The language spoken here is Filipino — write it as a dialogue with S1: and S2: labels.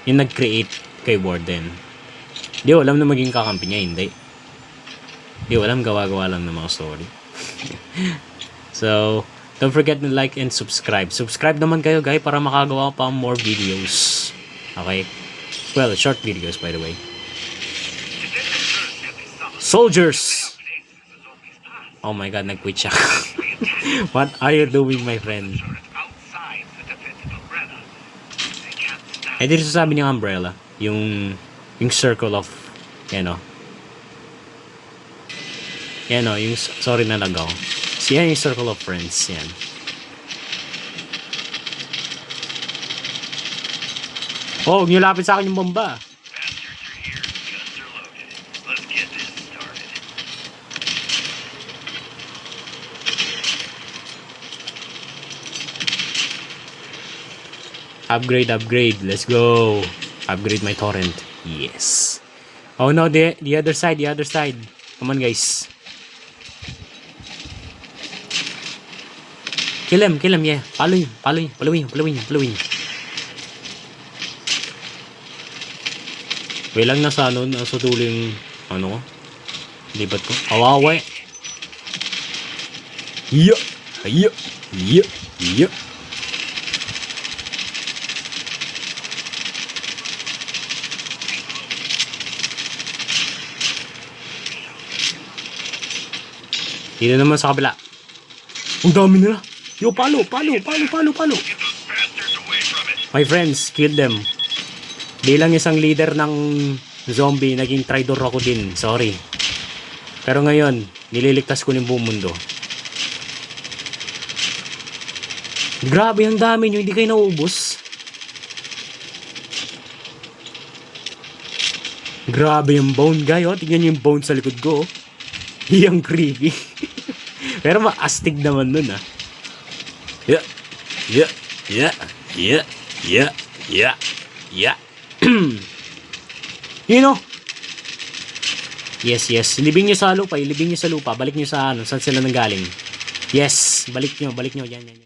S1: yung nag-create kay Warden. Di ko alam na maging kakampi niya, hindi. Di ko alam, gawa-gawa lang ng mga story. So, don't forget to like and subscribe. Subscribe naman kayo, guys, para makagawa pa more videos. Okay? Well, short videos, by the way. Soldiers! Oh my god, nag-quit siya. What are you doing, my friend? Eh, dito sabi niya umbrella. Yung circle of, yung sorry na lagaw. Yan yung circle of friends, yan. Oh, nilapit sa akin yung bomba. Upgrade. Let's go. Upgrade my torrent. Yes. Oh no, the other side. Come on, guys. Kill him, yeah. Follow him. Wait lang, nasa tuling, libat ko. Awawe. Yeah. Dito naman sa kabila. Ang dami nila. Yo, palo. My friends, kill them. Bilang isang leader ng zombie, naging traitor ako din. Sorry. Pero ngayon, nililigtas ko ng buong mundo. Grabe, ang dami nyo. Hindi kayo nauubos. Grabe yung bone, guy. Oh. Tignan nyo yung bone sa likod ko. Yung creepy. Pero ma-astig naman nun, ah. Yeah. You know? Yes. Libing nyo sa lupa. Balik nyo sa saan sila nanggaling. Yes. Balik nyo. Yan.